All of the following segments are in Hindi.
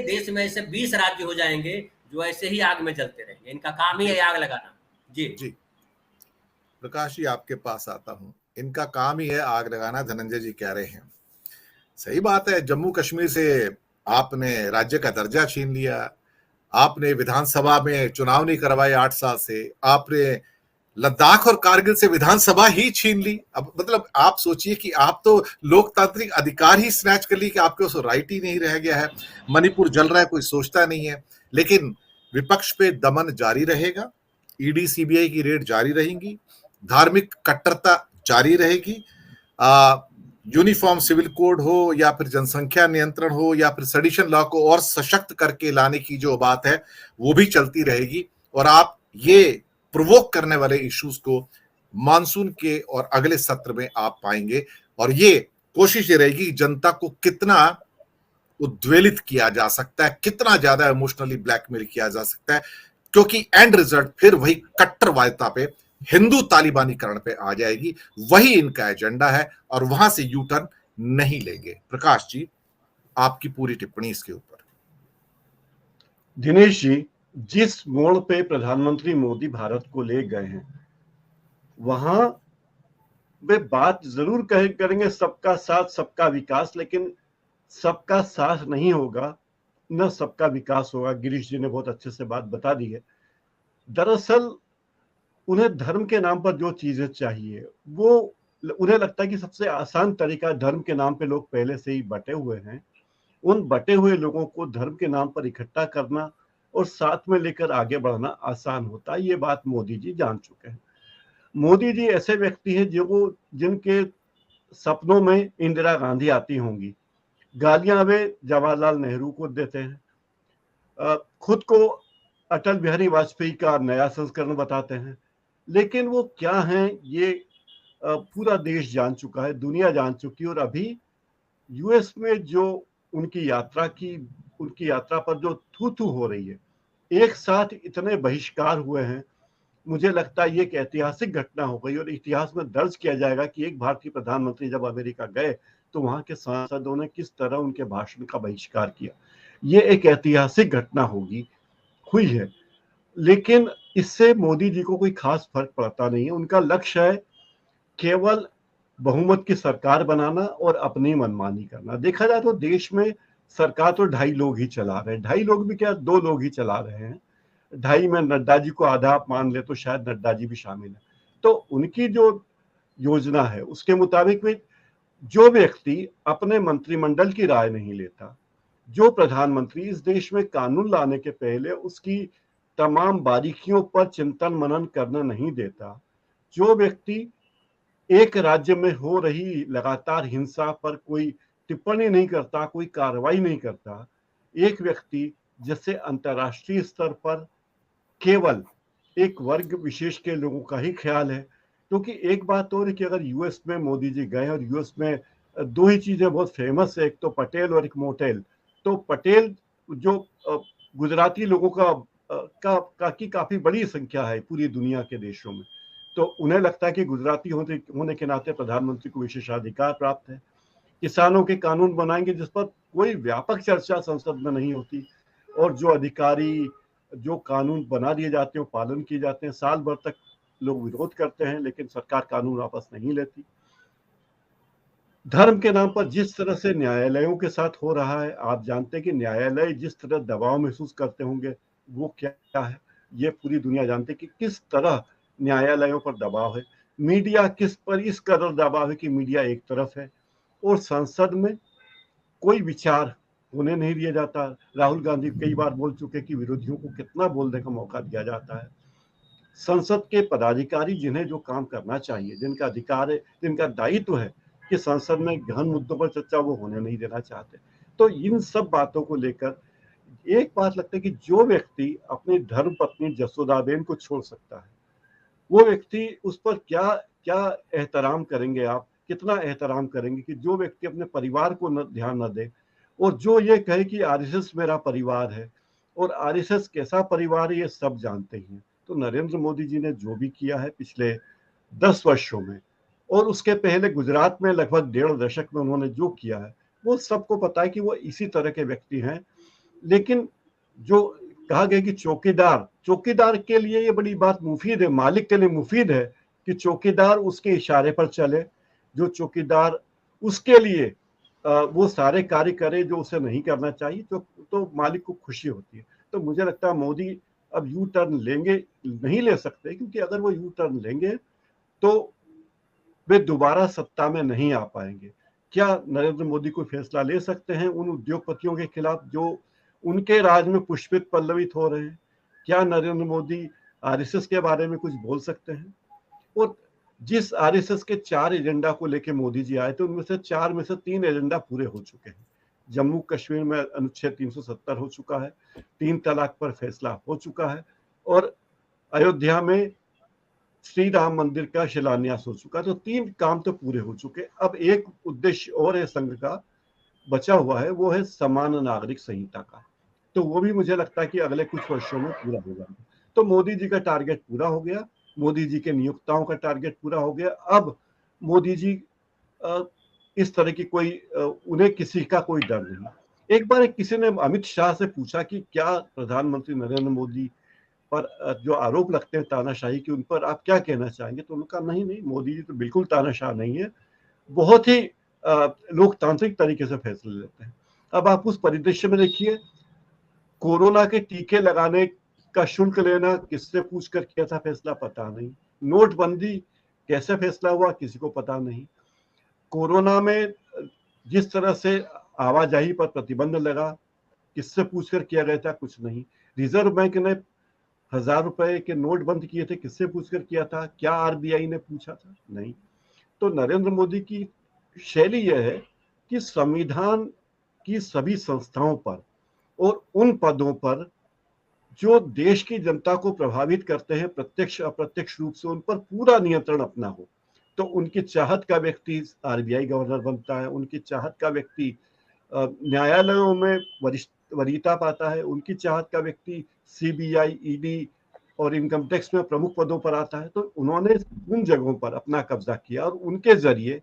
देश में ऐसे 20 राज्य हो जाएंगे जो ऐसे ही आग में जलते रहेंगे। इनका काम ही है आग लगाना। जी जी प्रकाश जी, आपके पास आता हूं। इनका काम ही है आग लगाना, धनंजय जी कह रहे हैं। सही बात है, जम्मू कश्मीर से आपने राज्य का दर्जा छीन लिया, आपने विधानसभा में चुनाव नहीं करवाए 8 साल से, आपने लद्दाख और कारगिल से विधानसभा ही छीन ली। अब मतलब आप सोचिए कि आप तो लोकतांत्रिक अधिकार ही स्नैच कर ली कि आपके उस राइट ही नहीं रह गया है। मणिपुर जल रहा है, कोई सोचता नहीं है। लेकिन विपक्ष पे दमन जारी रहेगा, ईडी सीबीआई की रेड जारी रहेंगी, धार्मिक कट्टरता जारी रहेगी। यूनिफॉर्म सिविल कोड हो या फिर जनसंख्या नियंत्रण हो या फिर सेडिशन लॉ को और सशक्त करके लाने की जो बात है वो भी चलती रहेगी। और आप ये प्रोवोक करने वाले इश्यूज को मानसून के और अगले सत्र में आप पाएंगे। और ये कोशिश ये रहेगी कि जनता को कितना उद्वेलित किया जा सकता है, कितना ज्यादा इमोशनली ब्लैकमेल किया जा सकता है, क्योंकि एंड रिजल्ट फिर वही कट्टरवादिता पे, हिंदू तालिबानीकरण पे आ जाएगी। वही इनका एजेंडा है और वहां से यू टर्न नहीं लेंगे। प्रकाश जी, आपकी पूरी टिप्पणी इसके ऊपर। दिनेश जी, जिस मोड़ पे प्रधानमंत्री मोदी भारत को ले गए हैं वहां वे बात जरूर करेंगे सबका साथ सबका विकास, लेकिन सबका साथ नहीं होगा, न सबका विकास होगा। गिरीश जी ने बहुत अच्छे से बात बता दी है। दरअसल उन्हें धर्म के नाम पर जो चीजें चाहिए वो उन्हें लगता है कि सबसे आसान तरीका, धर्म के नाम पे लोग पहले से ही बटे हुए हैं, उन बटे हुए लोगों को धर्म के नाम पर इकट्ठा करना और साथ में लेकर आगे बढ़ना आसान होता है। ये बात मोदी जी जान चुके हैं। मोदी जी ऐसे व्यक्ति हैं जिनके सपनों में इंदिरा गांधी आती होंगी, गालियां वे जवाहरलाल नेहरू को देते हैं, खुद को अटल बिहारी वाजपेयी का नया संस्करण बताते हैं, लेकिन वो क्या हैं ये पूरा देश जान चुका है, दुनिया जान चुकी है। और अभी यूएस में जो उनकी यात्रा पर जो थू थू हो रही है, एक साथ इतने बहिष्कार हुए हैं, मुझे लगता है ये एक ऐतिहासिक घटना हो गई और इतिहास में दर्ज किया जाएगा कि एक भारतीय प्रधानमंत्री जब अमेरिका गए तो वहां के सांसदों ने किस तरह उनके भाषण का बहिष्कार किया। ये एक ऐतिहासिक घटना हुई है। लेकिन इससे मोदी जी को कोई खास फर्क पड़ता नहीं है। उनका लक्ष्य है केवल बहुमत की सरकार बनाना और अपनी मनमानी करना। देखा जाए तो देश में सरकार तो 2.5 लोग ही चला रहे हैं, 2.5 लोग भी क्या, 2 लोग ही चला रहे हैं। 2.5 में नड्डा जी को आधा आप मान ले तो शायद नड्डा जी भी शामिल है। तो उनकी जो योजना है उसके मुताबिक भी जो व्यक्ति अपने मंत्रिमंडल की राय नहीं लेता, जो प्रधानमंत्री इस देश में कानून लाने के पहले उसकी तमाम बारीकियों पर चिंतन मनन करने नहीं देता, जो व्यक्ति एक राज्य में हो रही लगातार हिंसा पर कोई टिप्पणी नहीं करता, कोई कार्रवाई नहीं करता, एक व्यक्ति जिससे अंतर्राष्ट्रीय स्तर पर केवल एक वर्ग विशेष के लोगों का ही ख्याल है। क्योंकि एक बात और है कि अगर यूएस में मोदी जी गए और यूएस में 2 ही चीजें बहुत फेमस है, एक तो पटेल और एक मोटेल। तो पटेल जो गुजराती लोगों की काफी बड़ी संख्या है पूरी दुनिया के देशों में, तो उन्हें लगता है कि गुजराती होने के नाते प्रधानमंत्री को विशेषाधिकार प्राप्त है। किसानों के कानून बनाएंगे जिस पर कोई व्यापक चर्चा संसद में नहीं होती, और जो अधिकारी जो कानून बना दिए जाते हैं वो पालन किए जाते हैं। साल भर तक लोग विरोध करते हैं लेकिन सरकार कानून वापस नहीं लेती। धर्म के नाम पर जिस तरह से न्यायालयों के साथ हो रहा है, आप जानते हैं कि न्यायालय जिस तरह दबाव महसूस करते होंगे वो क्या है, ये पूरी दुनिया जानती है कि किस तरह न्यायालयों पर दबाव है। मीडिया किस पर इस कदर दबाव है कि मीडिया एक तरफ है और संसद में कोई विचार होने नहीं दिया जाता। राहुल गांधी कई बार बोल चुके कि विरोधियों को कितना बोलने का मौका दिया जाता है। संसद के पदाधिकारी जिन्हें जो काम करना चाहिए, जिनका अधिकार है, जिनका दायित्व है कि संसद में गहन मुद्दों पर चर्चा, वो होने नहीं देना चाहते। तो इन सब बातों को लेकर एक बात लगता है कि जो व्यक्ति अपनी धर्म पत्नी जसोदाबेन को छोड़ सकता है, वो व्यक्ति उस पर क्या एहतराम करेंगे, आप कितना एहतराम करेंगे कि जो व्यक्ति अपने परिवार को ध्यान न दे और जो ये कहे कि आरएसएस मेरा परिवार है, और आरएसएस कैसा परिवार है ये सब जानते ही हैं। तो नरेंद्र मोदी जी ने जो भी किया है पिछले 10 वर्षों में और उसके पहले गुजरात में लगभग 1.5 दशक में उन्होंने जो किया है, वो सबको पता है कि वो इसी तरह के व्यक्ति हैं लेकिन जो कहा गया कि चौकीदार के लिए ये बड़ी बात मुफीद है, मालिक के लिए मुफीद है कि चौकीदार उसके इशारे पर चले, जो चौकीदार उसके लिए वो सारे कार्य करे जो उसे नहीं करना चाहिए, तो मालिक को खुशी होती है। तो मुझे लगता है मोदी अब यू टर्न लेंगे, नहीं ले सकते, क्योंकि अगर वो यू टर्न लेंगे तो वे दोबारा सत्ता में नहीं आ पाएंगे। क्या नरेंद्र मोदी कोई फैसला ले सकते हैं उन उद्योगपतियों के खिलाफ जो उनके राज में पुष्पित पल्लवित हो रहे हैं? क्या नरेंद्र मोदी आरएसएस के बारे में कुछ बोल सकते हैं? और जिस आरएसएस के 4 एजेंडा को लेकर मोदी जी आए थे, उनमें से 4 में से 3 एजेंडा पूरे हो चुके हैं। जम्मू कश्मीर में अनुच्छेद 370 हो चुका है, 3 तलाक पर फैसला हो चुका है, और अयोध्या में श्री राम मंदिर का शिलान्यास हो चुका है। तो 3 काम तो पूरे हो चुके। अब एक उद्देश्य और है संघ का बचा हुआ है, वो है समान नागरिक संहिता का। तो वो भी मुझे लगता है कि अगले कुछ वर्षों में पूरा हो जाएगा। तो मोदी जी का टारगेट पूरा हो गया, मोदी जी के नियोक्ताओं का टारगेट पूरा हो गया। अब मोदी जी इस तरह की कोई उन्हें किसी का कोई डर नहीं। एक बार किसी ने अमित शाह से पूछा कि क्या प्रधानमंत्री नरेंद्र मोदी पर जो आरोप लगते हैं तानाशाही के, उन पर आप क्या कहना चाहेंगे? तो उन्होंने कहा नहीं, मोदी जी तो बिल्कुल तानाशाह नहीं है, बहुत ही लोकतांत्रिक तरीके से फैसले लेते हैं। अब आप उस परिदृश्य में देखिए, कोरोना के टीके लगाने का शुल्क लेना किससे पूछकर किया था फैसला, पता नहीं। नोटबंदी कैसे फैसला हुआ, किसी को पता नहीं। कोरोना में जिस तरह से आवाजाही पर प्रतिबंध लगा, किससे पूछकर किया गया था, कुछ नहीं। रिजर्व बैंक ने 1000 रुपए के नोट बंद किए थे, किससे पूछकर किया था? क्या आरबीआई ने पूछा था? नहीं। तो नरेंद्र मोदी की शैली यह है कि संविधान की सभी संस्थाओं पर और उन पदों पर जो देश की जनता को प्रभावित करते हैं प्रत्यक्ष अप्रत्यक्ष रूप से, उन पर पूरा नियंत्रण अपना हो। तो उनकी चाहत का व्यक्ति आरबीआई गवर्नर बनता है, उनकी चाहत का व्यक्ति न्यायालयों में वरीयता पाता है, उनकी चाहत का व्यक्ति सीबीआई, ईडी और इनकम टैक्स में प्रमुख पदों पर आता है। तो उन्होंने उन जगहों पर अपना कब्जा किया और उनके जरिए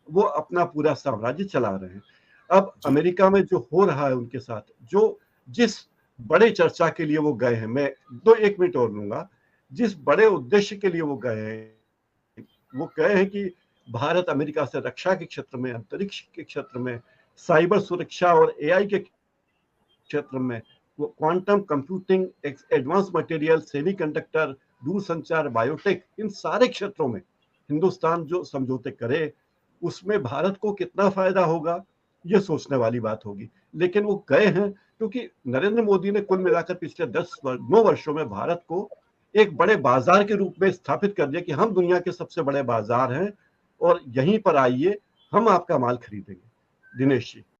वो अपना पूरा साम्राज्य चला रहे हैं। अब अमेरिका में जो हो रहा है उनके साथ, जो जिस बड़े चर्चा के लिए वो गए हैं, मैं 1 मिनट और लूंगा, जिस बड़े उद्देश्य के लिए वो गए हैं, वो कहे हैं कि भारत अमेरिका से रक्षा के क्षेत्र में, अंतरिक्ष के क्षेत्र में, साइबर सुरक्षा और एआई के क्षेत्र में, वो quantum computing, advance material, semiconductor, दूरसंचार, बायोटेक, इन सारे क्षेत्रों में हिंदुस्तान जो समझौते करे उसमें भारत को कितना फायदा होगा, ये सोचने वाली बात होगी। लेकिन वो गए हैं क्योंकि नरेंद्र मोदी ने कुल मिलाकर पिछले 9 वर्षों में भारत को एक बड़े बाजार के रूप में स्थापित कर दिया कि हम दुनिया के सबसे बड़े बाजार हैं और यहीं पर आइए, हम आपका माल खरीदेंगे। दिनेश जी।